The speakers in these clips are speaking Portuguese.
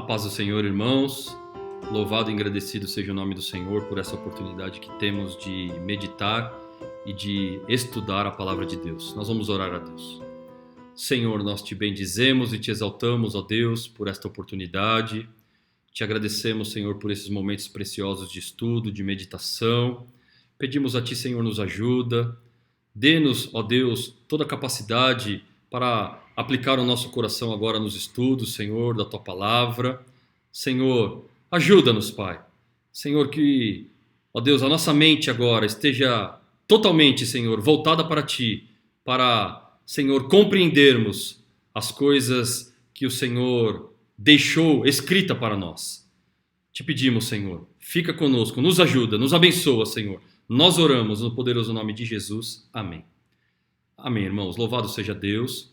paz do Senhor, irmãos. Louvado e agradecido seja o nome do Senhor por essa oportunidade que temos de meditar e de estudar a palavra de Deus. Nós vamos orar a Deus. Senhor, nós te bendizemos e te exaltamos, ó Deus, por esta oportunidade. Te agradecemos, Senhor, por esses momentos preciosos de estudo, de meditação. Pedimos a ti, Senhor, nos ajuda. Dê-nos, ó Deus, toda a capacidade para aplicar o nosso coração agora nos estudos, Senhor, da tua palavra. Senhor, ajuda-nos, Pai. Senhor, que, ó Deus, a nossa mente agora esteja totalmente, Senhor, voltada para ti, para, Senhor, compreendermos as coisas que o Senhor deixou escrita para nós. Te pedimos, Senhor, fica conosco, nos ajuda, nos abençoa, Senhor. Nós oramos no poderoso nome de Jesus. Amém. Amém, irmãos. Louvado seja Deus.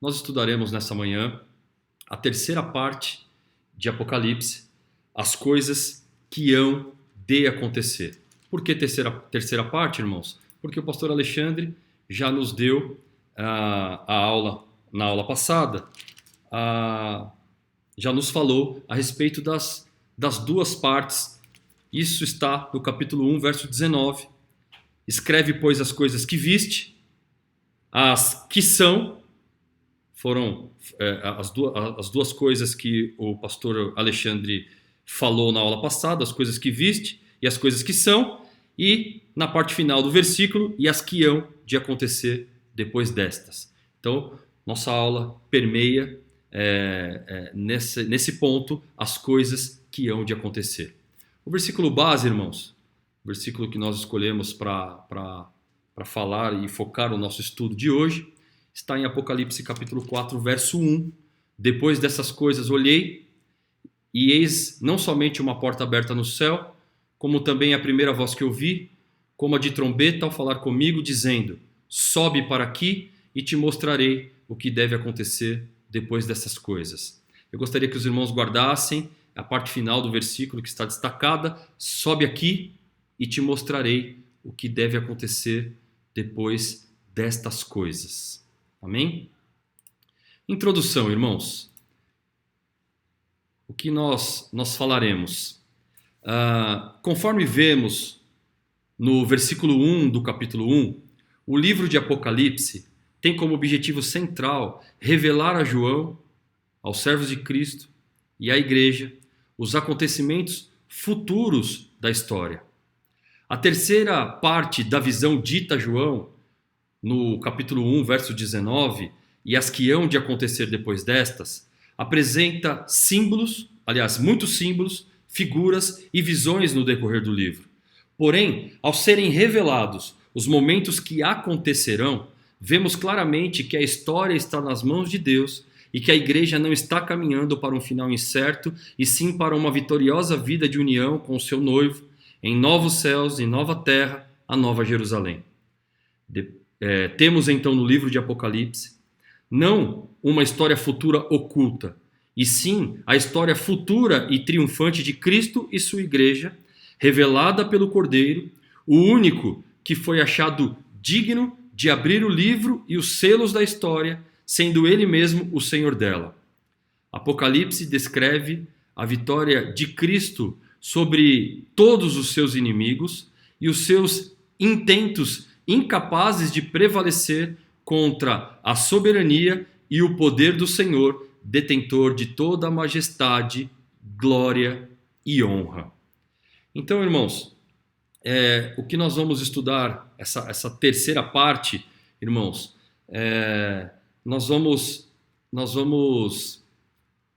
Nós estudaremos nessa manhã a terceira parte de Apocalipse, as coisas que hão de acontecer. Por que terceira parte, irmãos? Porque o pastor Alexandre já nos deu a aula, na aula passada, já nos falou a respeito das duas partes. Isso está no capítulo 1, verso 19. Escreve, pois, as coisas que viste, as que foram as duas coisas que o pastor Alexandre falou na aula passada, as coisas que viste e as coisas que são, e na parte final do versículo, e as que hão de acontecer depois destas. Então, nossa aula permeia nesse ponto as coisas que hão de acontecer. O versículo base, irmãos, o versículo que nós escolhemos para falar e focar o nosso estudo de hoje, está em Apocalipse capítulo 4, verso 1. Depois dessas coisas olhei, e eis não somente uma porta aberta no céu, como também a primeira voz que ouvi, como a de trombeta ao falar comigo, dizendo: sobe para aqui e te mostrarei o que deve acontecer depois dessas coisas. Eu gostaria que os irmãos guardassem a parte final do versículo que está destacada: sobe aqui e te mostrarei o que deve acontecer depois destas coisas. Amém? Introdução, irmãos. O que nós falaremos? Conforme vemos no versículo 1 do capítulo 1, o livro de Apocalipse tem como objetivo central revelar a João, aos servos de Cristo e à igreja os acontecimentos futuros da história. A terceira parte da visão dita a João, no capítulo 1, verso 19, e as que hão de acontecer depois destas, apresenta símbolos, aliás, muitos símbolos, figuras e visões no decorrer do livro. Porém, ao serem revelados os momentos que acontecerão, vemos claramente que a história está nas mãos de Deus e que a igreja não está caminhando para um final incerto, e sim para uma vitoriosa vida de união com o seu noivo, em novos céus e nova terra, a nova Jerusalém. Temos então no livro de Apocalipse não uma história futura oculta, e sim a história futura e triunfante de Cristo e sua igreja, revelada pelo Cordeiro, o único que foi achado digno de abrir o livro e os selos da história, sendo ele mesmo o Senhor dela. Apocalipse descreve a vitória de Cristo sobre todos os seus inimigos e os seus intentos incapazes de prevalecer contra a soberania e o poder do Senhor, detentor de toda a majestade, glória e honra. Então, irmãos, o que nós vamos estudar, essa terceira parte, irmãos, nós vamos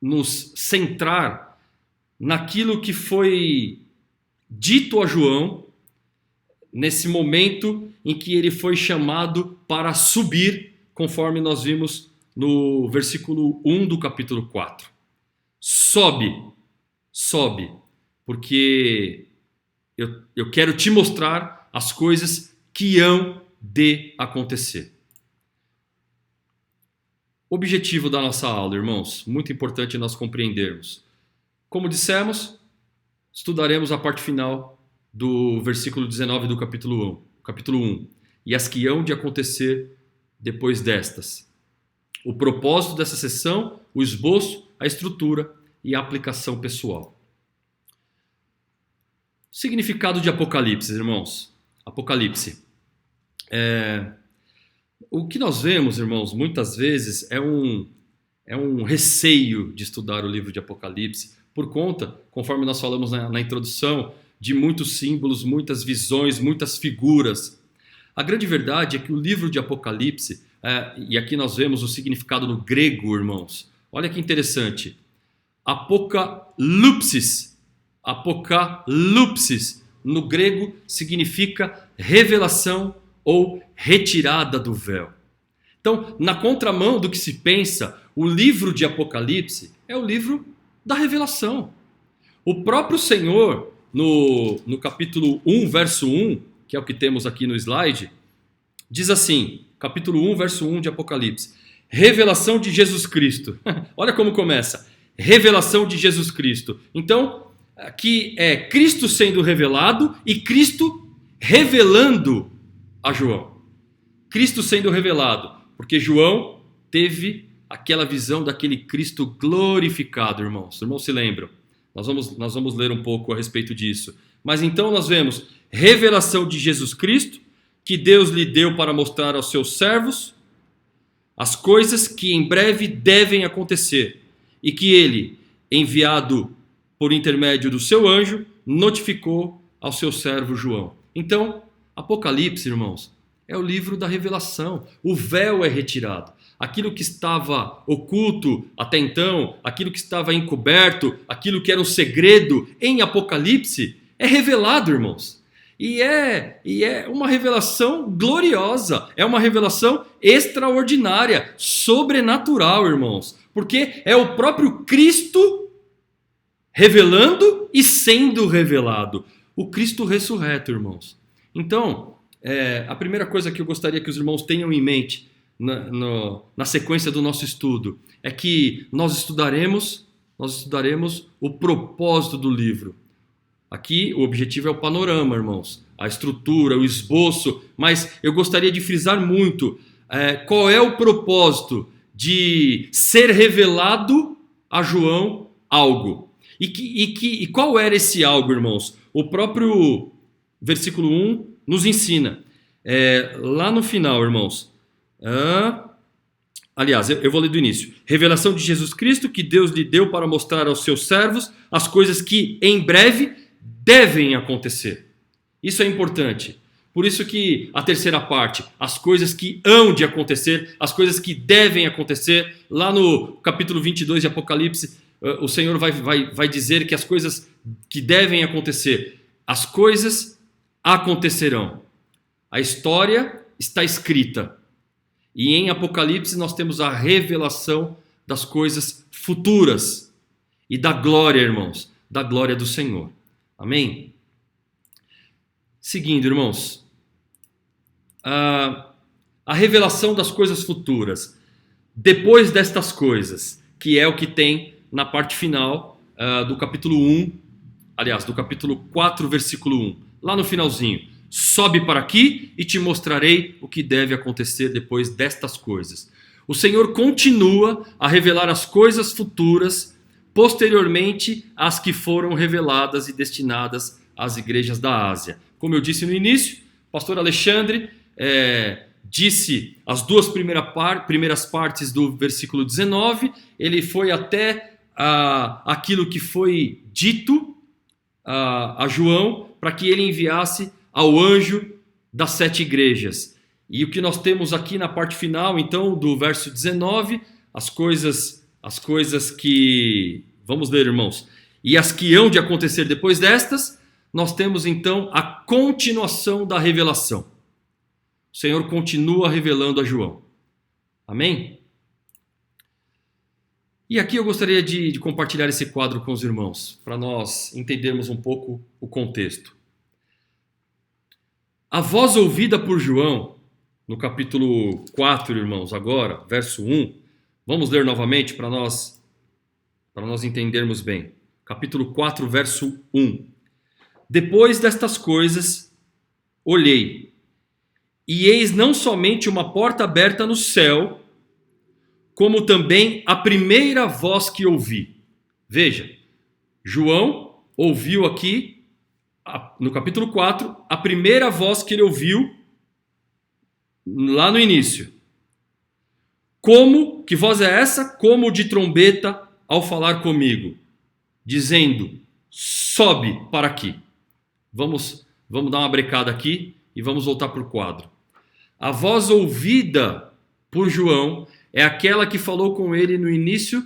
nos centrar naquilo que foi dito a João nesse momento em que ele foi chamado para subir, conforme nós vimos no versículo 1 do capítulo 4. Sobe, porque eu quero te mostrar as coisas que hão de acontecer. Objetivo da nossa aula, irmãos, muito importante nós compreendermos. Como dissemos, estudaremos a parte final do versículo 19 do capítulo 1. E as que hão de acontecer depois destas. O propósito dessa sessão, o esboço, a estrutura e aplicação pessoal. Significado de Apocalipse, irmãos. Apocalipse. O que nós vemos, irmãos, muitas vezes é um receio de estudar o livro de Apocalipse por conta, conforme nós falamos na introdução, de muitos símbolos, muitas visões, muitas figuras. A grande verdade é que o livro de Apocalipse, e aqui nós vemos o significado no grego, irmãos. Olha que interessante. Apocalipsis. Apocalipsis, no grego, significa revelação ou retirada do véu. Então, na contramão do que se pensa, o livro de Apocalipse é o livro da revelação. O próprio Senhor, no capítulo 1, verso 1, que é o que temos aqui no slide, diz assim, capítulo 1, verso 1 de Apocalipse, revelação de Jesus Cristo. Olha como começa, revelação de Jesus Cristo. Então, aqui é Cristo sendo revelado e Cristo revelando a João. Cristo sendo revelado, porque João teve aquela visão daquele Cristo glorificado, irmãos. Os irmãos se lembram? Nós vamos ler um pouco a respeito disso. Mas então nós vemos revelação de Jesus Cristo, que Deus lhe deu para mostrar aos seus servos as coisas que em breve devem acontecer e que ele, enviado por intermédio do seu anjo, notificou ao seu servo João. Então, Apocalipse, irmãos, é o livro da revelação. O véu é retirado. Aquilo que estava oculto até então, aquilo que estava encoberto, aquilo que era um segredo em Apocalipse, é revelado, irmãos. E é uma revelação gloriosa, é uma revelação extraordinária, sobrenatural, irmãos. Porque é o próprio Cristo revelando e sendo revelado. O Cristo ressurreto, irmãos. Então, a primeira coisa que eu gostaria que os irmãos tenham em mente na sequência do nosso estudo é que nós estudaremos o propósito do livro. Aqui o objetivo é o panorama, irmãos, a estrutura, o esboço, mas eu gostaria de frisar muito qual é o propósito de ser revelado a João algo. E qual era esse algo, irmãos? O próprio versículo 1 nos ensina. Lá no final, irmãos. Aliás, eu vou ler do início. Revelação de Jesus Cristo que Deus lhe deu para mostrar aos seus servos as coisas que em breve devem acontecer. Isso é importante. Por isso que a terceira parte, as coisas que hão de acontecer, as coisas que devem acontecer, lá no capítulo 22 de Apocalipse, o Senhor vai dizer que as coisas que devem acontecer, as coisas acontecerão. A história está escrita. E em Apocalipse nós temos a revelação das coisas futuras e da glória, irmãos, da glória do Senhor. Amém? Seguindo, irmãos, a revelação das coisas futuras. Depois destas coisas, que é o que tem na parte final do capítulo 1, aliás, do capítulo 4, versículo 1, lá no finalzinho. Sobe para aqui e te mostrarei o que deve acontecer depois destas coisas. O Senhor continua a revelar as coisas futuras, posteriormente às que foram reveladas e destinadas às igrejas da Ásia. Como eu disse no início, o pastor Alexandre disse as duas primeiras partes do versículo 19, ele foi até aquilo que foi dito a João, para que ele enviasse ao anjo das 7 igrejas. E o que nós temos aqui na parte final, então, do verso 19, as coisas que... Vamos ler, irmãos. E as que hão de acontecer depois destas, nós temos, então, a continuação da revelação. O Senhor continua revelando a João. Amém? E aqui eu gostaria de compartilhar esse quadro com os irmãos, para nós entendermos um pouco o contexto. A voz ouvida por João, no capítulo 4, irmãos, agora, verso 1. Vamos ler novamente para nós entendermos bem. Capítulo 4, verso 1. Depois destas coisas, olhei, e eis não somente uma porta aberta no céu, como também a primeira voz que ouvi, Veja, João ouviu aqui, no capítulo 4, a primeira voz que ele ouviu lá no início. Como, que voz é essa? Como de trombeta ao falar comigo, dizendo, sobe para aqui. Vamos dar uma brecada aqui e vamos voltar para o quadro. A voz ouvida por João é aquela que falou com ele no início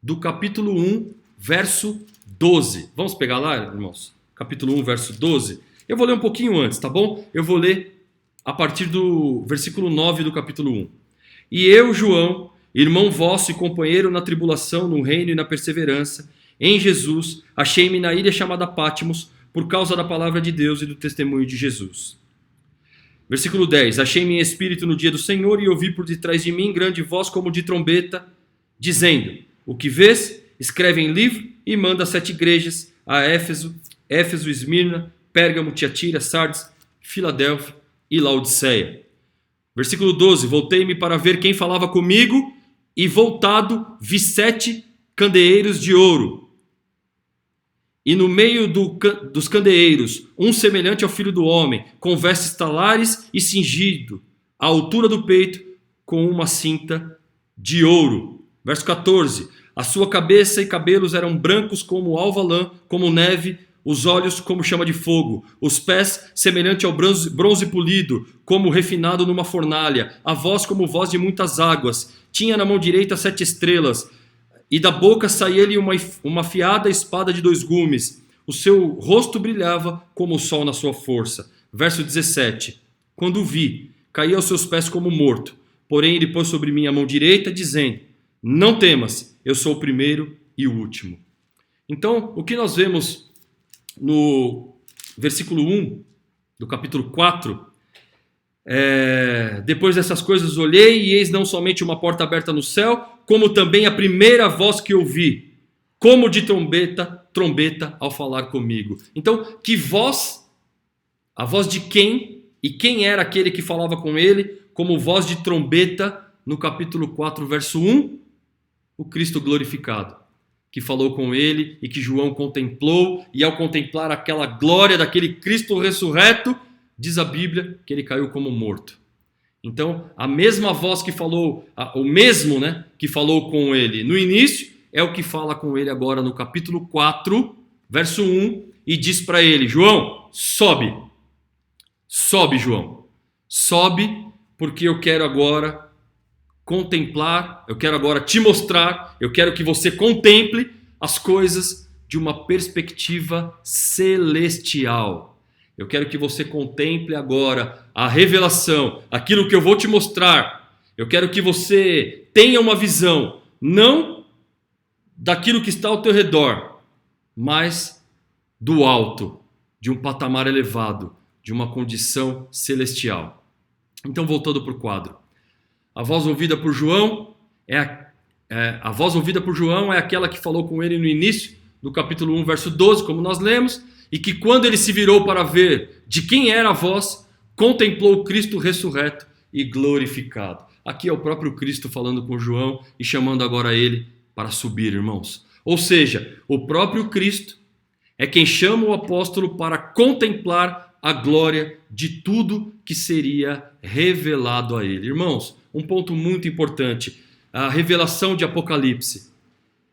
do capítulo 1, verso 12. Vamos pegar lá, irmãos? Capítulo 1, verso 12. Eu vou ler um pouquinho antes, tá bom? Eu vou ler a partir do versículo 9 do capítulo 1. E eu, João, irmão vosso e companheiro na tribulação, no reino e na perseverança, em Jesus, achei-me na ilha chamada Patmos, por causa da palavra de Deus e do testemunho de Jesus. Versículo 10. Achei-me em espírito no dia do Senhor e ouvi por detrás de mim grande voz como de trombeta, dizendo, o que vês, escreve em livro e manda a 7 igrejas, a Éfeso, Esmirna, Pérgamo, Tiatira, Sardes, Filadélfia e Laodiceia. Versículo 12. Voltei-me para ver quem falava comigo e voltado vi 7 candeeiros de ouro. E no meio dos candeeiros, um semelhante ao filho do homem, com vestes talares e cingido, à altura do peito, com uma cinta de ouro. Verso 14. A sua cabeça e cabelos eram brancos como alva lã, como neve, os olhos como chama de fogo, os pés semelhante ao bronze polido, como refinado numa fornalha, a voz como voz de muitas águas. Tinha na mão direita 7 estrelas, e da boca saía-lhe uma afiada espada de 2 gumes. O seu rosto brilhava como o sol na sua força. Verso 17. Quando o vi, caí aos seus pés como morto. Porém ele pôs sobre mim a mão direita, dizendo, não temas, eu sou o primeiro e o último. Então, o que nós vemos no versículo 1 do capítulo 4, depois dessas coisas olhei e eis não somente uma porta aberta no céu, como também a primeira voz que ouvi, como de trombeta ao falar comigo. Então, que voz? A voz de quem? E quem era aquele que falava com ele como voz de trombeta no capítulo 4, verso 1? O Cristo glorificado, que falou com ele e que João contemplou, e ao contemplar aquela glória daquele Cristo ressurreto, diz a Bíblia que ele caiu como morto. Então, a mesma voz que falou, o mesmo, que falou com ele no início, é o que fala com ele agora no capítulo 4, verso 1, e diz para ele, João, sobe. Sobe, João. Sobe, porque eu quero agora contemplar, eu quero agora te mostrar, eu quero que você contemple as coisas de uma perspectiva celestial. Eu quero que você contemple agora a revelação, aquilo que eu vou te mostrar. Eu quero que você tenha uma visão, não daquilo que está ao teu redor, mas do alto, de um patamar elevado, de uma condição celestial. Então, voltando para o quadro. A voz ouvida por João é aquela que falou com ele no início do capítulo 1, verso 12, como nós lemos, e que quando ele se virou para ver de quem era a voz, contemplou o Cristo ressurreto e glorificado. Aqui é o próprio Cristo falando com João e chamando agora ele para subir, irmãos. Ou seja, o próprio Cristo é quem chama o apóstolo para contemplar a glória de tudo que seria revelado a ele. Irmãos, um ponto muito importante, a revelação de Apocalipse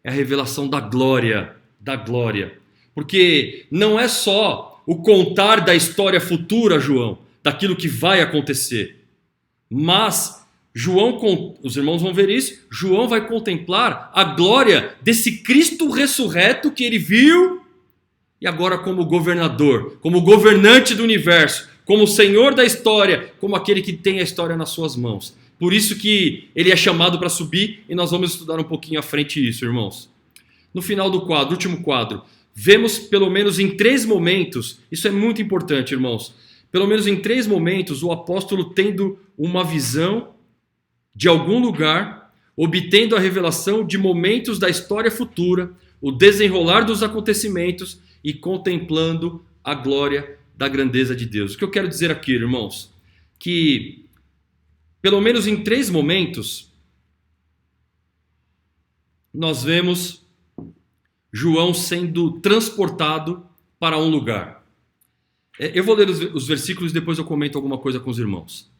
é a revelação da glória, porque não é só o contar da história futura, João, daquilo que vai acontecer, mas João, os irmãos vão ver isso, João vai contemplar a glória desse Cristo ressurreto que ele viu, e agora como governador, como governante do universo, como Senhor da história, como aquele que tem a história nas suas mãos. Por isso que ele é chamado para subir, e nós vamos estudar um pouquinho à frente isso, irmãos. No final do quadro, último quadro, vemos pelo menos em 3 momentos, isso é muito importante, irmãos, pelo menos em 3 momentos o apóstolo tendo uma visão de algum lugar, obtendo a revelação de momentos da história futura, o desenrolar dos acontecimentos e contemplando a glória da grandeza de Deus. O que eu quero dizer aqui, irmãos, que pelo menos em 3 momentos nós vemos João sendo transportado para um lugar. Eu vou ler os versículos e depois eu comento alguma coisa com os irmãos.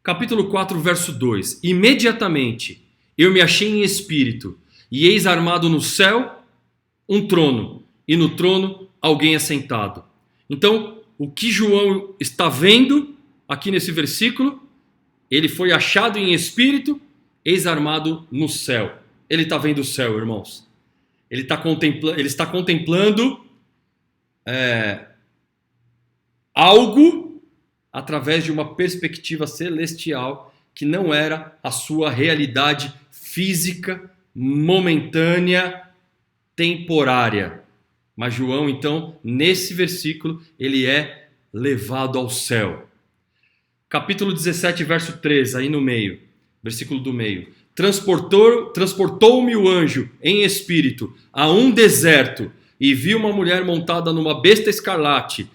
Capítulo 4, verso 2. Imediatamente eu me achei em espírito, e eis armado no céu um trono, e no trono alguém assentado. Então, o que João está vendo aqui nesse versículo, ele foi achado em espírito, eis armado no céu. Ele está vendo o céu, irmãos. Ele está contemplando algo através de uma perspectiva celestial que não era a sua realidade física, momentânea, temporária. Mas João, então, nesse versículo, ele é levado ao céu. Capítulo 17, verso 3, aí no meio, versículo do meio. Transportou-me o anjo em espírito a um deserto e vi uma mulher montada numa besta escarlate,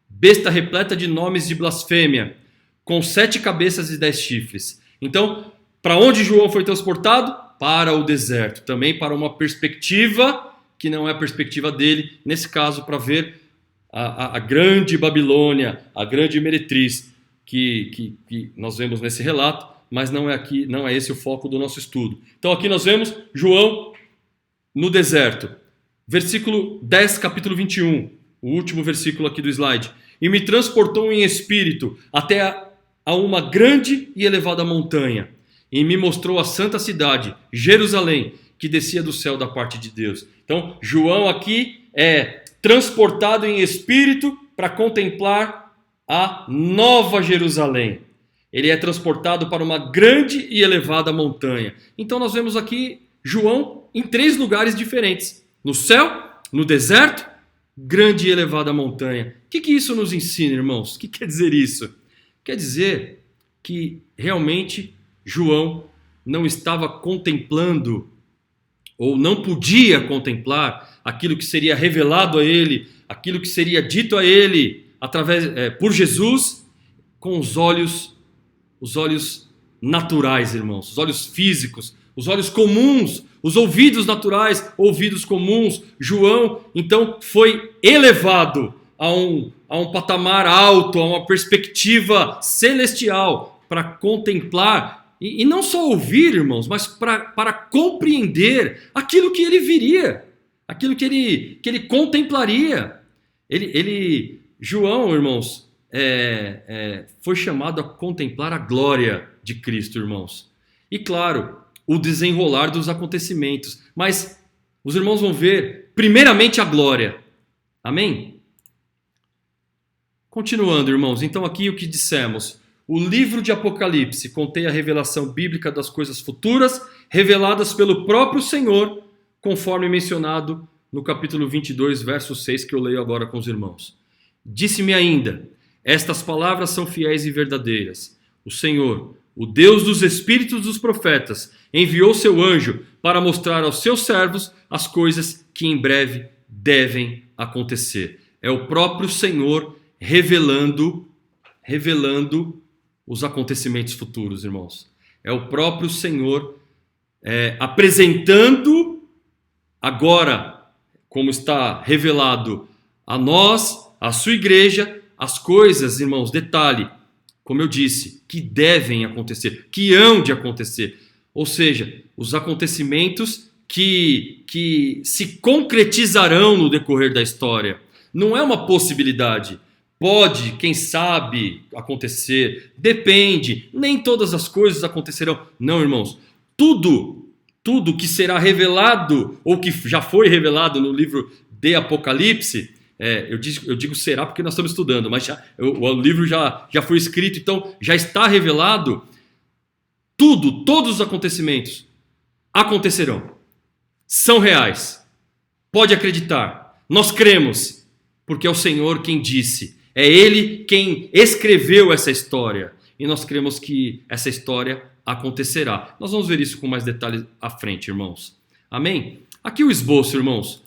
besta repleta de nomes de blasfêmia, com 7 cabeças e 10 chifres. Então, para onde João foi transportado? Para o deserto. Também para uma perspectiva que não é a perspectiva dele, nesse caso, para ver a grande Babilônia, a grande meretriz que nós vemos nesse relato, mas não é esse o foco do nosso estudo. Então aqui nós vemos João no deserto. Versículo 10, capítulo 21, o último versículo aqui do slide. E me transportou em espírito até a uma grande e elevada montanha, e me mostrou a santa cidade, Jerusalém, que descia do céu da parte de Deus. Então, João aqui é transportado em espírito para contemplar a Nova Jerusalém. Ele é transportado para uma grande e elevada montanha. Então nós vemos aqui João em 3 lugares diferentes. No céu, no deserto, grande e elevada montanha. O que isso nos ensina, irmãos? O que quer dizer isso? Quer dizer que realmente João não estava contemplando ou não podia contemplar aquilo que seria revelado a ele, aquilo que seria dito a ele por Jesus, com os olhos naturais, irmãos, os olhos físicos, os olhos comuns, os ouvidos naturais, ouvidos comuns. João, então, foi elevado a um patamar alto, a uma perspectiva celestial, para contemplar, e não só ouvir, irmãos, mas para compreender aquilo que ele viria, aquilo que ele contemplaria. João, irmãos, foi chamado a contemplar a glória de Cristo, irmãos. E claro, o desenrolar dos acontecimentos. Mas os irmãos vão ver, primeiramente, a glória. Amém? Continuando, irmãos, então aqui o que dissemos. O livro de Apocalipse contém a revelação bíblica das coisas futuras, reveladas pelo próprio Senhor, conforme mencionado no capítulo 22, verso 6, que eu leio agora com os irmãos. Disse-me ainda, estas palavras são fiéis e verdadeiras. O Senhor, o Deus dos espíritos dos profetas, enviou seu anjo para mostrar aos seus servos as coisas que em breve devem acontecer. É o próprio Senhor revelando os acontecimentos futuros, irmãos. É o próprio Senhor apresentando agora, como está revelado a nós, a sua igreja, as coisas, irmãos, detalhe, como eu disse, que devem acontecer, que hão de acontecer. Ou seja, os acontecimentos que se concretizarão no decorrer da história. Não é uma possibilidade. Pode, quem sabe, acontecer. Depende. Nem todas as coisas acontecerão. Não, irmãos. Tudo que será revelado, ou que já foi revelado no livro de Apocalipse, eu digo será porque nós estamos estudando, mas o livro já foi escrito, então já está revelado. Todos os acontecimentos acontecerão. São reais. Pode acreditar. Nós cremos, porque é o Senhor quem disse. É Ele quem escreveu essa história. E nós cremos que essa história acontecerá. Nós vamos ver isso com mais detalhes à frente, irmãos. Amém? Aqui o esboço, irmãos.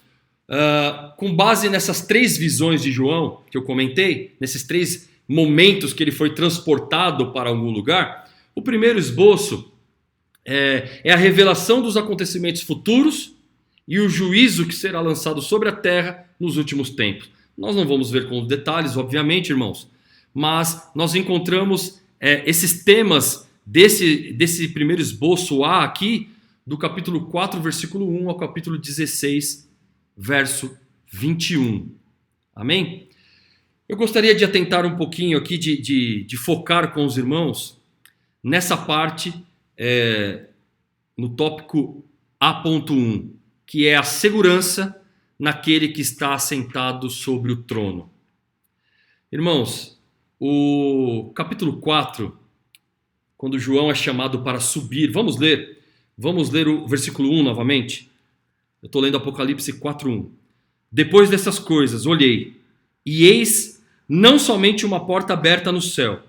Com base nessas 3 visões de João que eu comentei, nesses 3 momentos que ele foi transportado para algum lugar, o primeiro esboço é a revelação dos acontecimentos futuros e o juízo que será lançado sobre a terra nos últimos tempos. Nós não vamos ver com os detalhes, obviamente, irmãos, mas nós encontramos esses temas desse primeiro esboço A aqui, do capítulo 4, versículo 1 ao capítulo 16, verso 21. Amém? Eu gostaria de atentar um pouquinho aqui, de focar com os irmãos nessa parte, no tópico A.1, que é a segurança naquele que está assentado sobre o trono. Irmãos, o capítulo 4, quando João é chamado para subir, vamos ler o versículo 1 novamente. Eu estou lendo Apocalipse 4:1. Depois dessas coisas, olhei, e eis não somente uma porta aberta no céu,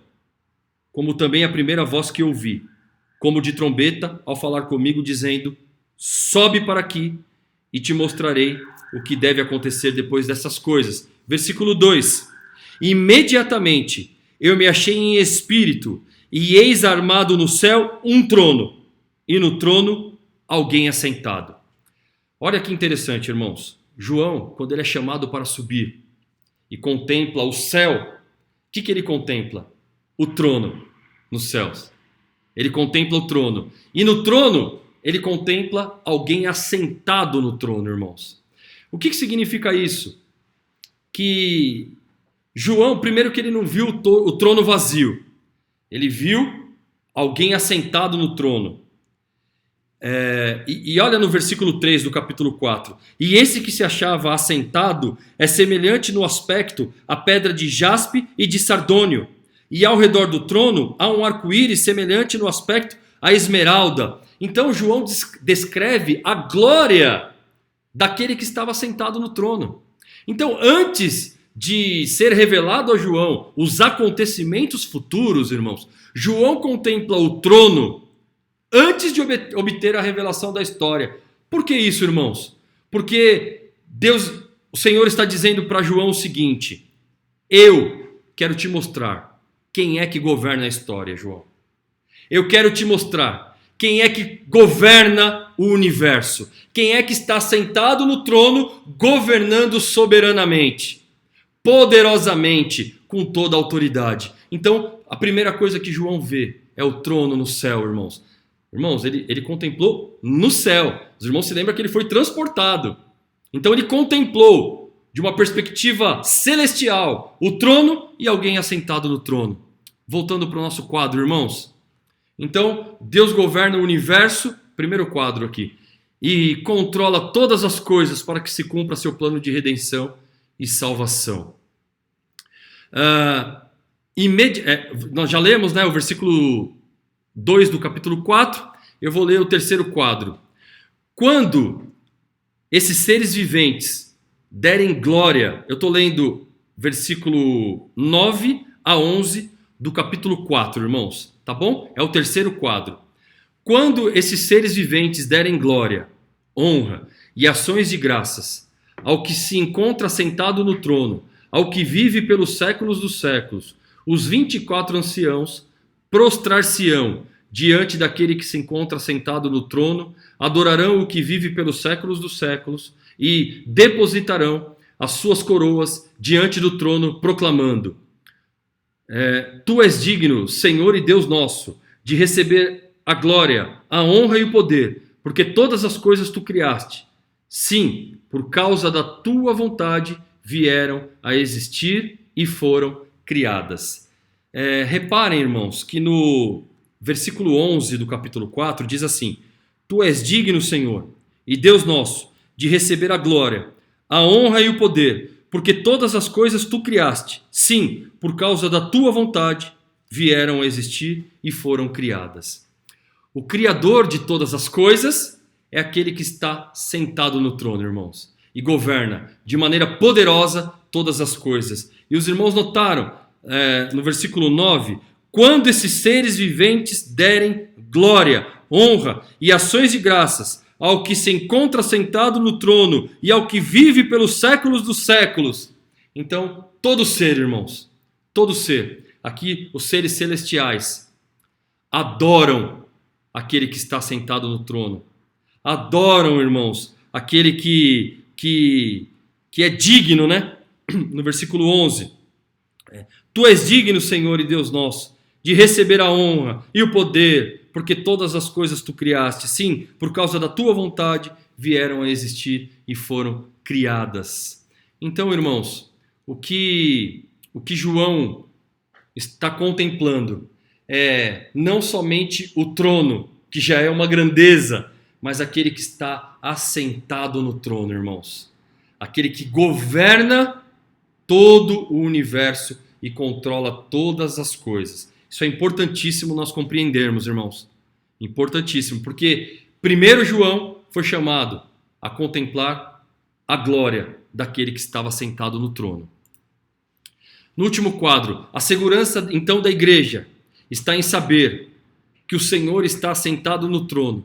como também a primeira voz que ouvi, como de trombeta, ao falar comigo, dizendo: sobe para aqui e te mostrarei o que deve acontecer depois dessas coisas. Versículo 2. Imediatamente eu me achei em espírito, e eis armado no céu um trono, e no trono alguém assentado. Olha que interessante, irmãos. João, quando ele é chamado para subir e contempla o céu, o que ele contempla? O trono nos céus. Ele contempla o trono. E no trono, ele contempla alguém assentado no trono, irmãos. O que significa isso? Que João, primeiro que ele não viu o trono vazio. Ele viu alguém assentado no trono. E olha no versículo 3 do capítulo 4. E esse que se achava assentado é semelhante no aspecto à pedra de jaspe e de sardônio. E ao redor do trono há um arco-íris semelhante no aspecto à esmeralda. Então João descreve a glória daquele que estava sentado no trono. Então, antes de ser revelado a João os acontecimentos futuros, irmãos, João contempla o trono antes de obter a revelação da história. Por que isso, irmãos? Porque o Senhor está dizendo para João o seguinte: eu quero te mostrar quem é que governa a história, João. Eu quero te mostrar quem é que governa o universo. Quem é que está sentado no trono, governando soberanamente, poderosamente, com toda a autoridade. Então, a primeira coisa que João vê é o trono no céu, irmãos. Irmãos, ele contemplou no céu. Os irmãos se lembram que ele foi transportado. Então ele contemplou, de uma perspectiva celestial, o trono e alguém assentado no trono. Voltando para o nosso quadro, irmãos. Então, Deus governa o universo, primeiro quadro aqui, e controla todas as coisas para que se cumpra seu plano de redenção e salvação. Nós já lemos, o versículo 2 do capítulo 4, eu vou ler o terceiro quadro. Quando esses seres viventes derem glória, eu estou lendo versículo 9 a 11 do capítulo 4, irmãos, tá bom? É o terceiro quadro. Quando esses seres viventes derem glória, honra e ações de graças ao que se encontra sentado no trono, ao que vive pelos séculos dos séculos, os 24 anciãos prostrar-se-ão diante daquele que se encontra sentado no trono, adorarão o que vive pelos séculos dos séculos e depositarão as suas coroas diante do trono, proclamando: Tu és digno, Senhor e Deus nosso, de receber a glória, a honra e o poder, porque todas as coisas tu criaste. Sim, por causa da tua vontade vieram a existir e foram criadas. Reparem, irmãos, que no versículo 11 do capítulo 4 diz assim: Tu és digno, Senhor, e Deus nosso, de receber a glória, a honra e o poder, porque todas as coisas tu criaste. Sim, por causa da tua vontade vieram a existir e foram criadas. O Criador de todas as coisas é aquele que está sentado no trono, irmãos, e governa de maneira poderosa todas as coisas. E os irmãos notaram, no versículo 9, quando esses seres viventes derem glória, honra e ações de graças ao que se encontra sentado no trono e ao que vive pelos séculos dos séculos. Então, todo ser, irmãos, todo ser, aqui os seres celestiais, adoram aquele que está sentado no trono. Adoram, irmãos, aquele que é digno, né? No versículo 11. Tu és digno, Senhor e Deus nosso, de receber a honra e o poder, porque todas as coisas tu criaste. Sim, por causa da tua vontade vieram a existir e foram criadas. Então, irmãos, o que João está contemplando é não somente o trono, que já é uma grandeza, mas aquele que está assentado no trono, irmãos. Aquele que governa todo o universo e controla todas as coisas. Isso é importantíssimo nós compreendermos, irmãos. Importantíssimo, porque primeiro João foi chamado a contemplar a glória daquele que estava sentado no trono. No último quadro, a segurança então da igreja está em saber que o Senhor está sentado no trono,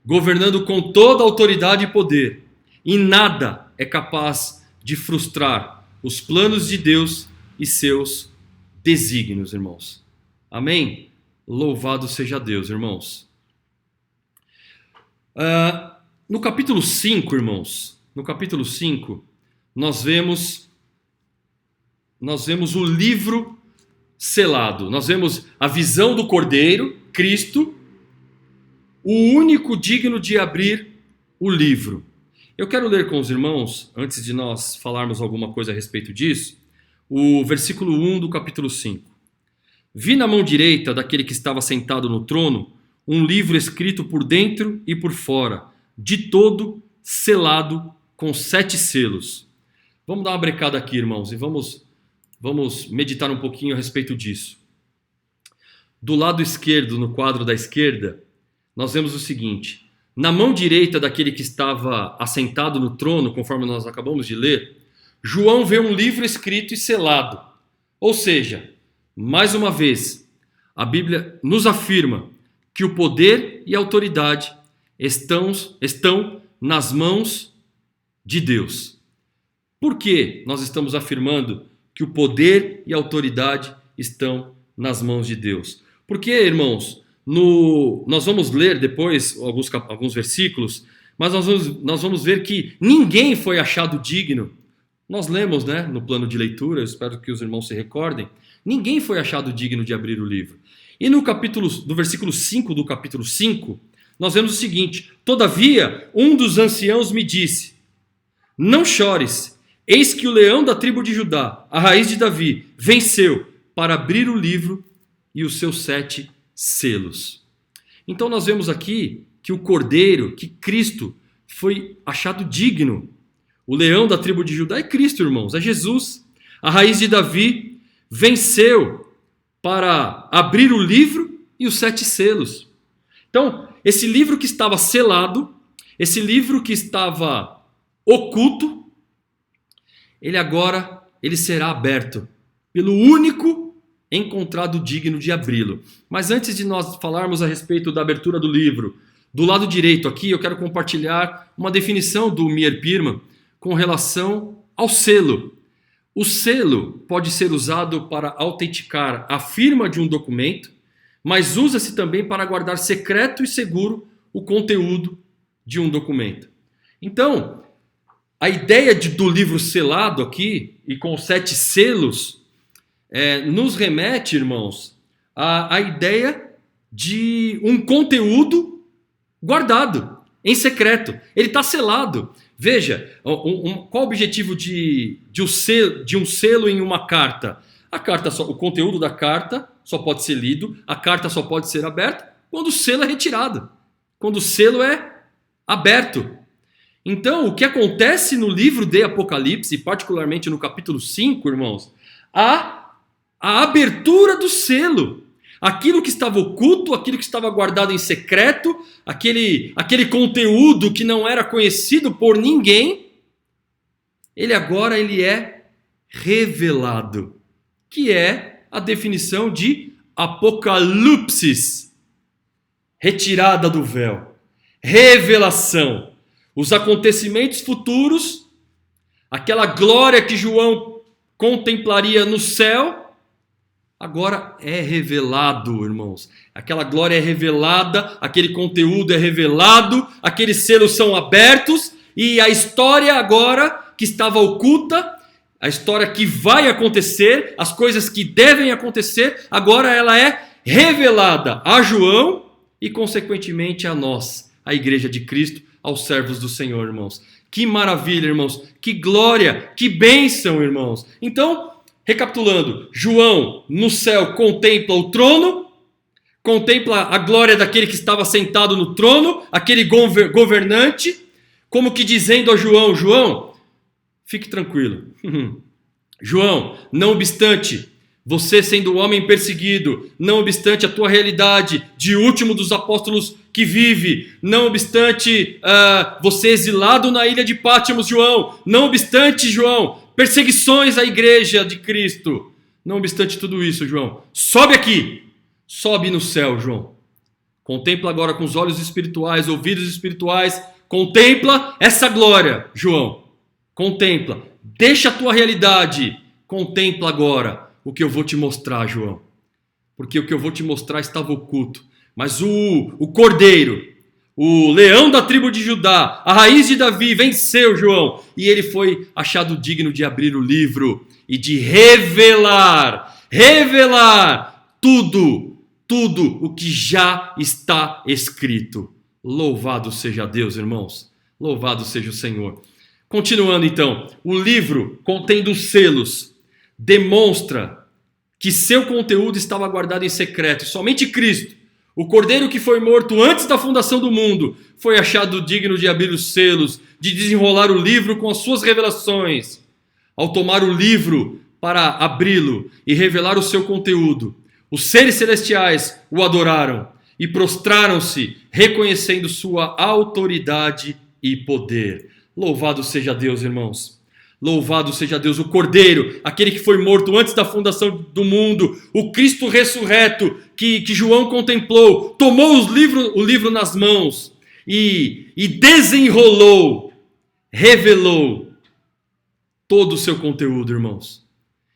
governando com toda autoridade e poder, e nada é capaz de frustrar os planos de Deus e seus desígnios, irmãos. Amém? Louvado seja Deus, irmãos. No capítulo 5, irmãos, no capítulo 5, nós vemos o livro selado. Nós vemos a visão do Cordeiro, Cristo, o único digno de abrir o livro. Eu quero ler com os irmãos, antes de nós falarmos alguma coisa a respeito disso, o versículo 1 do capítulo 5. Vi na mão direita daquele que estava sentado no trono um livro escrito por dentro e por fora, de todo selado com 7 selos. Vamos dar uma brecada aqui, irmãos, e vamos meditar um pouquinho a respeito disso. Do lado esquerdo, no quadro da esquerda, nós vemos o seguinte: na mão direita daquele que estava assentado no trono, conforme nós acabamos de ler, João vê um livro escrito e selado. Ou seja, mais uma vez, a Bíblia nos afirma que o poder e a autoridade estão nas mãos de Deus. Por que nós estamos afirmando que o poder e a autoridade estão nas mãos de Deus? Porque, irmãos, nós vamos ler depois alguns versículos, mas nós vamos ver que ninguém foi achado digno. Nós lemos, né, no plano de leitura, eu espero que os irmãos se recordem, ninguém foi achado digno de abrir o livro. E no versículo 5 do capítulo 5, nós vemos o seguinte: todavia, um dos anciãos me disse, não chores, eis que o leão da tribo de Judá, a raiz de Davi, venceu para abrir o livro e os seus 7 selos. Então nós vemos aqui que o Cordeiro, que Cristo, foi achado digno. O leão da tribo de Judá é Cristo, irmãos, é Jesus. A raiz de Davi venceu para abrir o livro e os 7 selos. Então, esse livro que estava selado, esse livro que estava oculto, ele será aberto pelo único encontrado digno de abri-lo. Mas antes de nós falarmos a respeito da abertura do livro, do lado direito aqui eu quero compartilhar uma definição do Meir Pirman com relação ao selo. O selo pode ser usado para autenticar a firma de um documento, mas usa-se também para guardar secreto e seguro o conteúdo de um documento. Então, a ideia do livro selado aqui, e com 7 selos, nos remete, irmãos, à ideia de um conteúdo guardado, em secreto. Ele está selado. Veja, qual o objetivo de um selo em uma carta? O conteúdo da carta só pode ser lido, a carta só pode ser aberta quando o selo é retirado, quando o selo é aberto. Então, o que acontece no livro de Apocalipse, particularmente no capítulo 5, irmãos, a abertura do selo. Aquilo que estava oculto, aquilo que estava guardado em secreto, aquele conteúdo que não era conhecido por ninguém, ele agora é revelado, que é a definição de apocalipsis, retirada do véu, revelação. Os acontecimentos futuros, aquela glória que João contemplaria no céu, agora é revelado, irmãos. Aquela glória é revelada, aquele conteúdo é revelado, aqueles selos são abertos E a história agora que estava oculta, a história que vai acontecer, as coisas que devem acontecer, agora ela é revelada a João e consequentemente a nós, a igreja de Cristo, aos servos do Senhor, irmãos. Que maravilha, irmãos, que glória, que bênção, irmãos. Então, recapitulando, João no céu contempla o trono, contempla a glória daquele que estava sentado no trono, aquele governante, como que dizendo a João, João, fique tranquilo. João, não obstante você sendo um homem perseguido, não obstante a tua realidade de último dos apóstolos que vive, não obstante você exilado na ilha de Pátimos, João, não obstante, João, perseguições à igreja de Cristo, não obstante tudo isso, João, sobe aqui, sobe no céu, João. Contempla agora com os olhos espirituais, ouvidos espirituais, contempla essa glória, João, contempla, deixa a tua realidade, contempla agora o que eu vou te mostrar, João. Porque o que eu vou te mostrar estava oculto. Mas o Cordeiro, o leão da tribo de Judá, a raiz de Davi, venceu, João. E ele foi achado digno de abrir o livro e de revelar tudo o que já está escrito. Louvado seja Deus, irmãos. Louvado seja o Senhor. Continuando então, o livro contendo os selos demonstra que seu conteúdo estava guardado em secreto. Somente Cristo, o Cordeiro que foi morto antes da fundação do mundo, foi achado digno de abrir os selos, de desenrolar o livro com as suas revelações. Ao tomar o livro para abri-lo e revelar o seu conteúdo, os seres celestiais o adoraram e prostraram-se, reconhecendo sua autoridade e poder. Louvado seja Deus, irmãos. Louvado seja Deus, o Cordeiro, aquele que foi morto antes da fundação do mundo, o Cristo ressurreto que João contemplou, tomou o livro nas mãos e desenrolou, revelou todo o seu conteúdo, irmãos.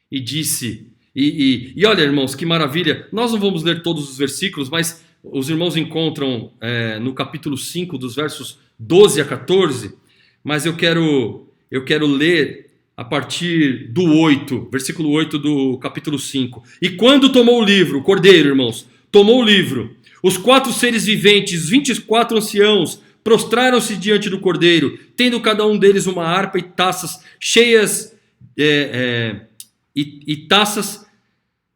E disse, e olha, irmãos, que maravilha, nós não vamos ler todos os versículos, mas os irmãos encontram no capítulo 5, dos versos 12 a 14, mas eu quero ler a partir do 8, versículo 8 do capítulo 5. E quando tomou o livro, o Cordeiro, irmãos, tomou o livro, os 4 seres viventes, 24 anciãos, prostraram-se diante do Cordeiro, tendo cada um deles uma harpa e taças cheias, taças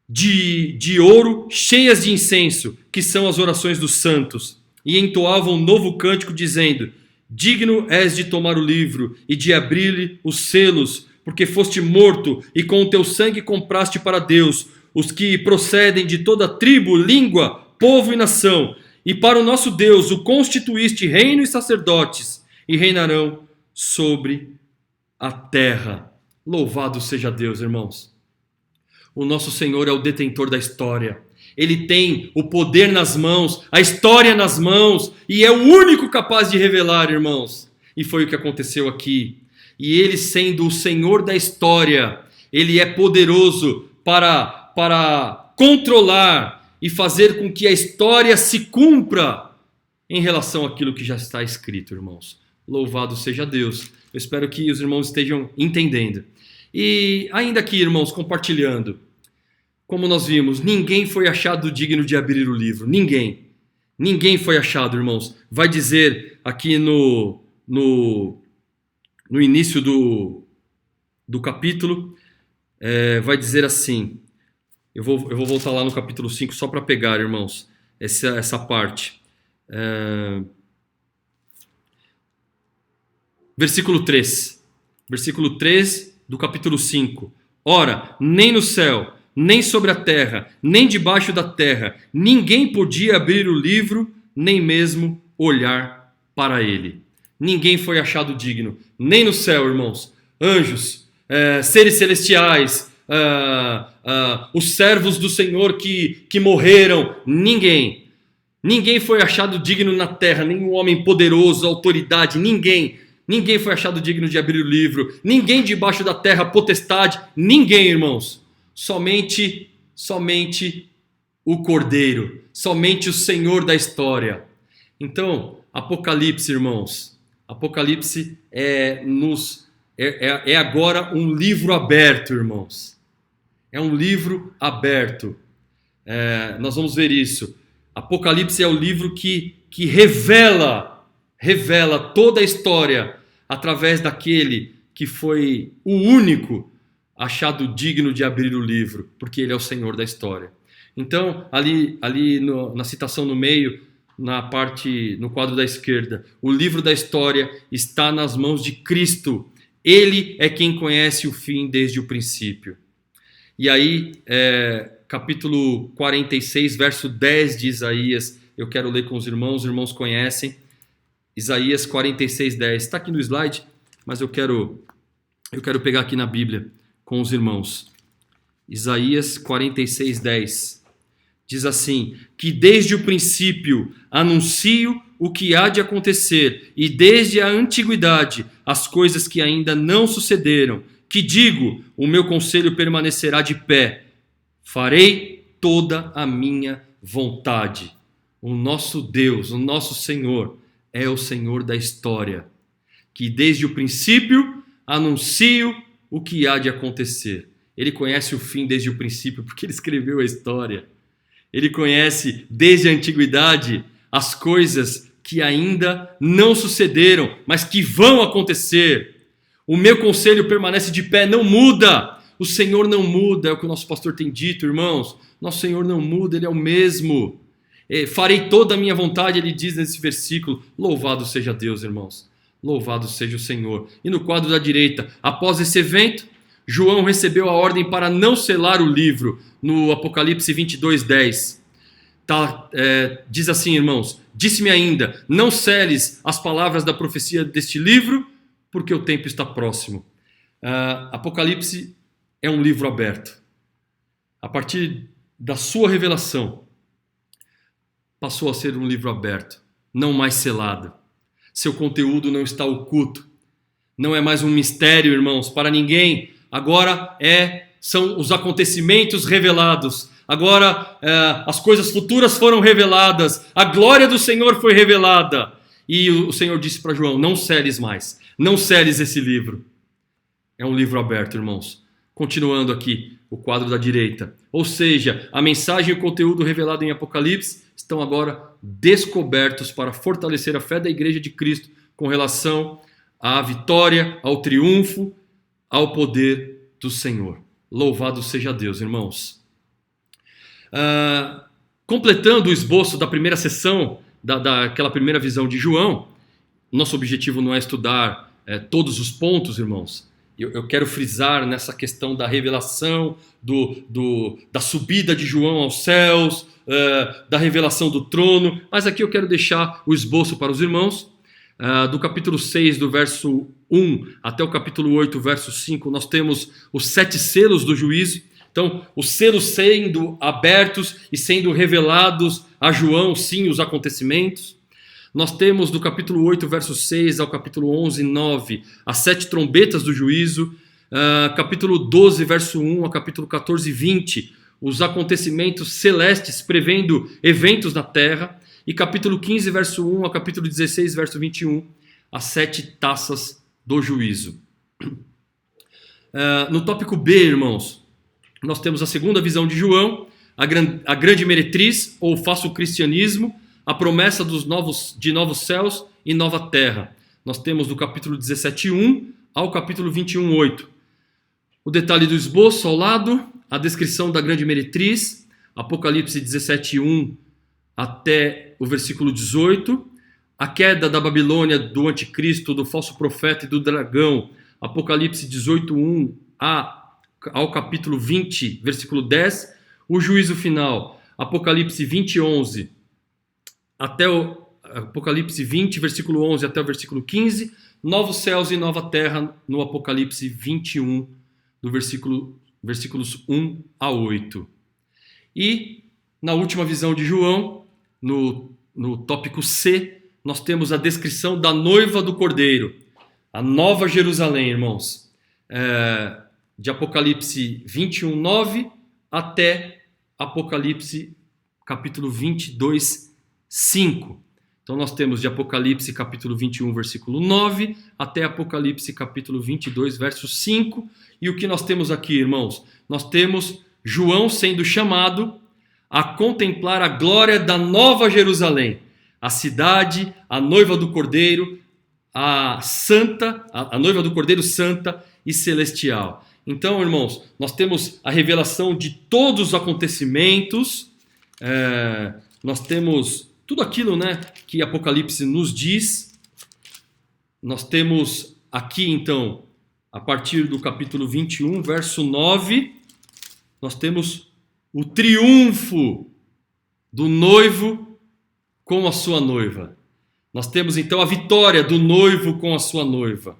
de ouro cheias de incenso, que são as orações dos santos, e entoavam um novo cântico, dizendo: digno és de tomar o livro e de abrir-lhe os selos, porque foste morto e com o teu sangue compraste para Deus os que procedem de toda tribo, língua, povo e nação. E para o nosso Deus o constituíste reino e sacerdotes, e reinarão sobre a terra. Louvado seja Deus, irmãos. O nosso Senhor é o detentor da história. Ele tem o poder nas mãos, a história nas mãos, e é o único capaz de revelar, irmãos. E foi o que aconteceu aqui. E ele, sendo o Senhor da história, ele é poderoso para controlar e fazer com que a história se cumpra em relação àquilo que já está escrito, irmãos. Louvado seja Deus. Eu espero que os irmãos estejam entendendo. E ainda aqui, irmãos, compartilhando. Como nós vimos, ninguém foi achado digno de abrir o livro. Ninguém. Ninguém foi achado, irmãos. Vai dizer aqui no início do capítulo, vai dizer assim. Eu vou voltar lá no capítulo 5 só para pegar, irmãos, essa parte. Versículo 3. Versículo 3 do capítulo 5. Ora, nem no céu, nem sobre a terra, nem debaixo da terra, ninguém podia abrir o livro, nem mesmo olhar para ele. Ninguém foi achado digno, nem no céu, irmãos. Anjos, seres celestiais, os servos do Senhor que morreram, ninguém. Ninguém foi achado digno na terra, nenhum homem poderoso, autoridade, ninguém. Ninguém foi achado digno de abrir o livro, ninguém debaixo da terra, potestade, ninguém, irmãos. Somente o Cordeiro, somente o Senhor da história. Então, Apocalipse, irmãos, Apocalipse é agora um livro aberto, irmãos. É um livro aberto. Nós vamos ver isso. Apocalipse é o livro que revela toda a história através daquele que foi o único achado digno de abrir o livro, porque ele é o Senhor da história. Então, ali na citação no meio, no quadro da esquerda, o livro da história está nas mãos de Cristo. Ele é quem conhece o fim desde o princípio. E aí, capítulo 46, verso 10 de Isaías, eu quero ler com os irmãos conhecem. Isaías 46, 10. Está aqui no slide, mas eu quero pegar aqui na Bíblia com os irmãos. Isaías 46, 10. Diz assim: que desde o princípio anuncio o que há de acontecer, e desde a antiguidade as coisas que ainda não sucederam, que digo, o meu conselho permanecerá de pé, farei toda a minha vontade. O nosso Deus, o nosso Senhor, é o Senhor da história, que desde o princípio anuncio o que há de acontecer. Ele conhece o fim desde o princípio, porque ele escreveu a história. Ele conhece desde a antiguidade as coisas que ainda não sucederam, mas que vão acontecer. O meu conselho permanece de pé, não muda. O Senhor não muda, é o que o nosso pastor tem dito, irmãos. Nosso Senhor não muda, Ele é o mesmo. Farei toda a minha vontade, Ele diz nesse versículo. Louvado seja Deus, irmãos. Louvado seja o Senhor. E no quadro da direita, após esse evento, João recebeu a ordem para não selar o livro, no Apocalipse 22, 10. Diz assim, irmãos: disse-me ainda, não seles as palavras da profecia deste livro, porque o tempo está próximo. Apocalipse é um livro aberto. A partir da sua revelação, passou a ser um livro aberto, não mais selado. Seu conteúdo não está oculto. Não é mais um mistério, irmãos, para ninguém. Agora são os acontecimentos revelados. Agora as coisas futuras foram reveladas. A glória do Senhor foi revelada. E o Senhor disse para João: não seles mais. Não seles esse livro. É um livro aberto, irmãos. Continuando aqui, o quadro da direita. Ou seja, a mensagem e o conteúdo revelado em Apocalipse estão agora descobertos para fortalecer a fé da Igreja de Cristo com relação à vitória, ao triunfo, ao poder do Senhor. Louvado seja Deus, irmãos. Completando o esboço da primeira sessão, daquela primeira visão de João, nosso objetivo não é estudar todos os pontos, irmãos. Eu quero frisar nessa questão da revelação, da subida de João aos céus, da revelação do trono, mas aqui eu quero deixar o esboço para os irmãos. Do capítulo 6, do verso 1 até o capítulo 8, verso 5, nós temos os 7 selos do juízo. Então, os selos sendo abertos e sendo revelados a João, sim, os acontecimentos. Nós temos do capítulo 8, verso 6 ao capítulo 11, 9, as 7 trombetas do juízo. Capítulo 12, verso 1 ao capítulo 14, 20, os acontecimentos celestes prevendo eventos na terra. E capítulo 15, verso 1 ao capítulo 16, verso 21, as 7 taças do juízo. No tópico B, irmãos, nós temos a segunda visão de João, a grande meretriz, ou falso cristianismo, a promessa de novos céus e nova terra. Nós temos do capítulo 17, 1 ao capítulo 21, 8. O detalhe do esboço ao lado, a descrição da grande meretriz, Apocalipse 17, 1 até o versículo 18, a queda da Babilônia, do anticristo, do falso profeta e do dragão, Apocalipse 18, 1 ao capítulo 20, versículo 10, o juízo final, Apocalipse 20, 11, até o Apocalipse 20, versículo 11 até o versículo 15, novos céus e nova terra no Apocalipse 21, do versículos 1 a 8. E na última visão de João, no tópico C, nós temos a descrição da noiva do Cordeiro, a nova Jerusalém, irmãos, de Apocalipse 21, 9 até Apocalipse capítulo 22, 5. Então nós temos de Apocalipse capítulo 21, versículo 9, até Apocalipse capítulo 22, verso 5. E o que nós temos aqui, irmãos? Nós temos João sendo chamado a contemplar a glória da Nova Jerusalém, a cidade, a noiva do Cordeiro, a noiva do Cordeiro santa e celestial. Então, irmãos, nós temos a revelação de todos os acontecimentos, nós temos tudo aquilo, né, que Apocalipse nos diz. Nós temos aqui, então, a partir do capítulo 21, verso 9, nós temos o triunfo do noivo com a sua noiva. Nós temos, então, a vitória do noivo com a sua noiva.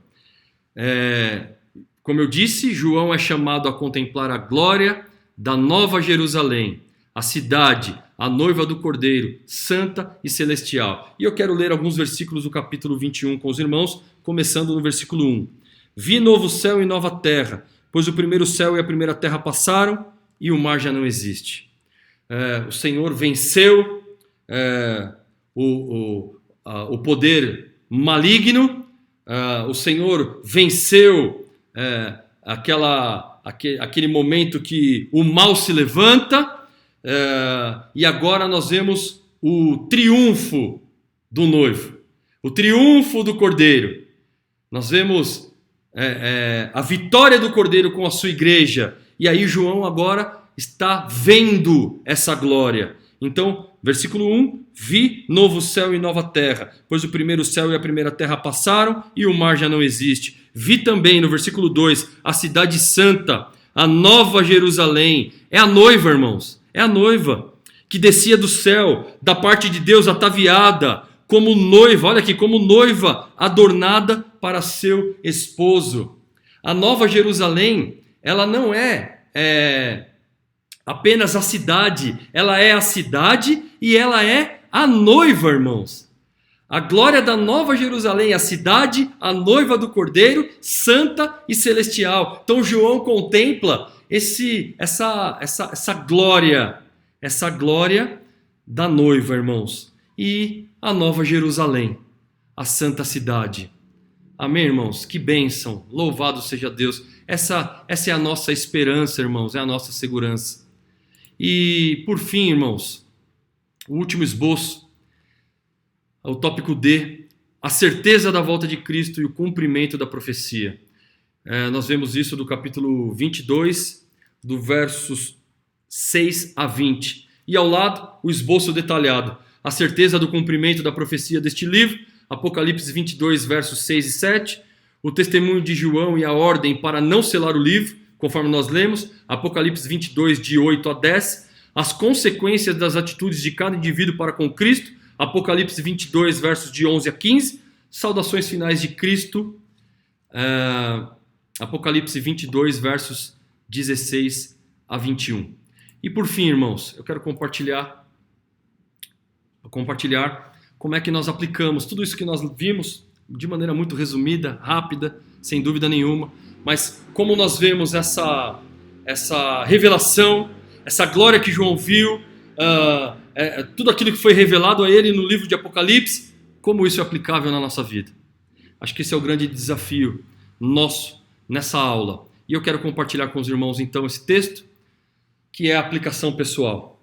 Como eu disse, João é chamado a contemplar a glória da Nova Jerusalém, a cidade, a noiva do Cordeiro, santa e celestial. E eu quero ler alguns versículos do capítulo 21 com os irmãos, começando no versículo 1. Vi novo céu e nova terra, pois o primeiro céu e a primeira terra passaram e o mar já não existe. O Senhor venceu o poder maligno, o Senhor venceu aquele momento que o mal se levanta, e agora nós vemos o triunfo do noivo, o triunfo do Cordeiro. Nós vemos a vitória do Cordeiro com a sua igreja, e aí João agora está vendo essa glória. Então, versículo 1, vi novo céu e nova terra, pois o primeiro céu e a primeira terra passaram e o mar já não existe. Vi também, no versículo 2, a cidade santa, a nova Jerusalém. É a noiva, irmãos, é a noiva, que descia do céu, da parte de Deus, ataviada, como noiva, olha aqui, como noiva adornada para seu esposo. A nova Jerusalém, ela não é apenas a cidade, ela é a cidade e ela é a noiva, irmãos. A glória da Nova Jerusalém, a cidade, a noiva do Cordeiro, santa e celestial. Então João contempla essa glória da noiva, irmãos, e a Nova Jerusalém, a santa cidade. Amém, irmãos? Que bênção! Louvado seja Deus! Essa é a nossa esperança, irmãos, é a nossa segurança. E, por fim, irmãos, o último esboço, o tópico D, a certeza da volta de Cristo e o cumprimento da profecia. Nós vemos isso do capítulo 22, do versos 6 a 20. E ao lado, o esboço detalhado, a certeza do cumprimento da profecia deste livro, Apocalipse 22, versos 6 e 7, o testemunho de João e a ordem para não selar o livro, conforme nós lemos, Apocalipse 22, de 8 a 10, as consequências das atitudes de cada indivíduo para com Cristo, Apocalipse 22, versos de 11 a 15, saudações finais de Cristo, Apocalipse 22, versos 16 a 21. E por fim, irmãos, eu quero compartilhar como é que nós aplicamos tudo isso que nós vimos de maneira muito resumida, rápida, sem dúvida nenhuma, mas como nós vemos essa revelação, essa glória que João viu, tudo aquilo que foi revelado a ele no livro de Apocalipse, como isso é aplicável na nossa vida. Acho que esse é o grande desafio nosso nessa aula. E eu quero compartilhar com os irmãos então esse texto, que é a aplicação pessoal.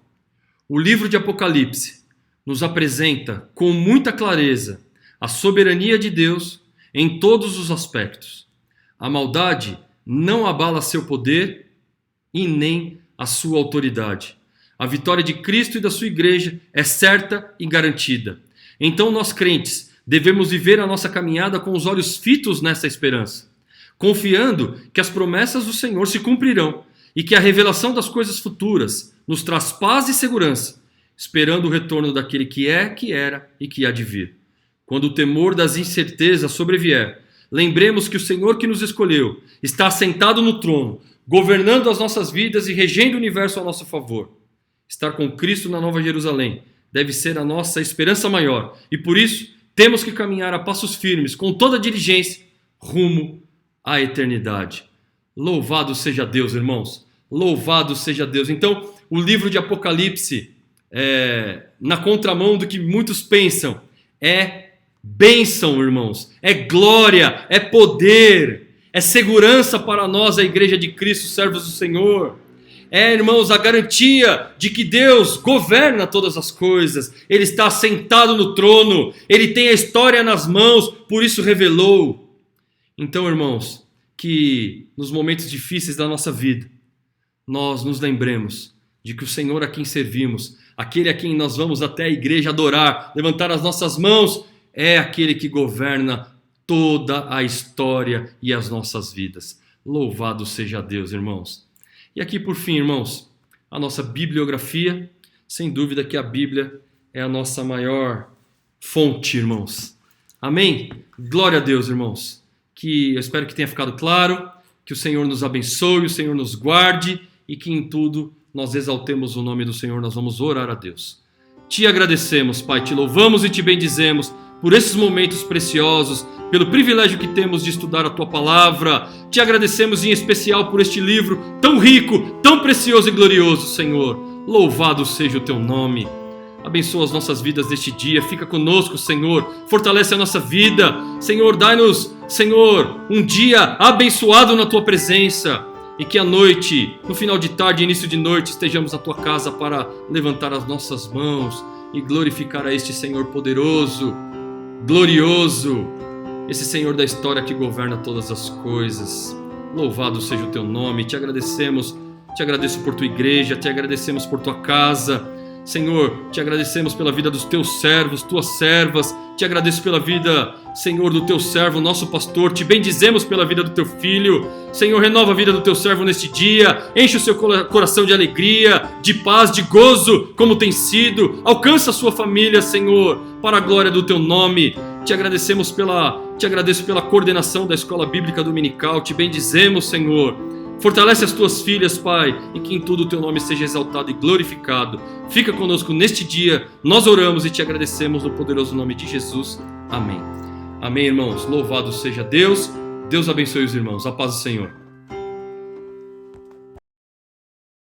O livro de Apocalipse nos apresenta com muita clareza a soberania de Deus em todos os aspectos. A maldade não abala seu poder e nem a sua autoridade. A vitória de Cristo e da sua igreja é certa e garantida. Então nós crentes devemos viver a nossa caminhada com os olhos fitos nessa esperança, confiando que as promessas do Senhor se cumprirão e que a revelação das coisas futuras nos traz paz e segurança, esperando o retorno daquele que é, que era e que há de vir. Quando o temor das incertezas sobrevier, lembremos que o Senhor que nos escolheu está assentado no trono, governando as nossas vidas e regendo o universo a nosso favor. Estar com Cristo na Nova Jerusalém deve ser a nossa esperança maior, e por isso temos que caminhar a passos firmes, com toda a diligência, rumo à eternidade. Louvado seja Deus, irmãos! Louvado seja Deus! Então, o livro de Apocalipse, na contramão do que muitos pensam, é bênção, irmãos, é glória, é poder, é segurança para nós, a igreja de Cristo, servos do Senhor. É, irmãos, a garantia de que Deus governa todas as coisas. Ele está sentado no trono, Ele tem a história nas mãos, por isso revelou. Então, irmãos, que nos momentos difíceis da nossa vida, nós nos lembremos de que o Senhor a quem servimos, aquele a quem nós vamos até a igreja adorar, levantar as nossas mãos, é aquele que governa toda a história e as nossas vidas. Louvado seja Deus, irmãos. E aqui, por fim, irmãos, a nossa bibliografia. Sem dúvida que a Bíblia é a nossa maior fonte, irmãos. Amém? Glória a Deus, irmãos. Que eu espero que tenha ficado claro, que o Senhor nos abençoe, o Senhor nos guarde e que em tudo nós exaltemos o nome do Senhor. Nós vamos orar a Deus. Te agradecemos, Pai, te louvamos e te bendizemos por esses momentos preciosos, pelo privilégio que temos de estudar a Tua Palavra. Te agradecemos em especial por este livro tão rico, tão precioso e glorioso, Senhor. Louvado seja o Teu nome. Abençoa as nossas vidas neste dia. Fica conosco, Senhor. Fortalece a nossa vida. Senhor, dai-nos, Senhor, um dia abençoado na Tua presença. E que à noite, no final de tarde, início de noite, estejamos na Tua casa para levantar as nossas mãos e glorificar a este Senhor poderoso, glorioso, esse Senhor da história que governa todas as coisas. Louvado seja o Teu nome. Te agradecemos, te agradeço por Tua igreja, te agradecemos por Tua casa. Senhor, te agradecemos pela vida dos Teus servos, Tuas servas. Te agradeço pela vida, Senhor, do Teu servo, nosso pastor. Te bendizemos pela vida do Teu filho. Senhor, renova a vida do Teu servo neste dia. Enche o seu coração de alegria, de paz, de gozo, como tem sido. Alcança a sua família, Senhor, para a glória do Teu nome. Te agradeço pela coordenação da Escola Bíblica Dominical. Te bendizemos, Senhor. Fortalece as Tuas filhas, Pai, e que em tudo o Teu nome seja exaltado e glorificado. Fica conosco neste dia. Nós oramos e Te agradecemos no poderoso nome de Jesus. Amém. Amém, irmãos. Louvado seja Deus. Deus abençoe os irmãos. A paz do Senhor.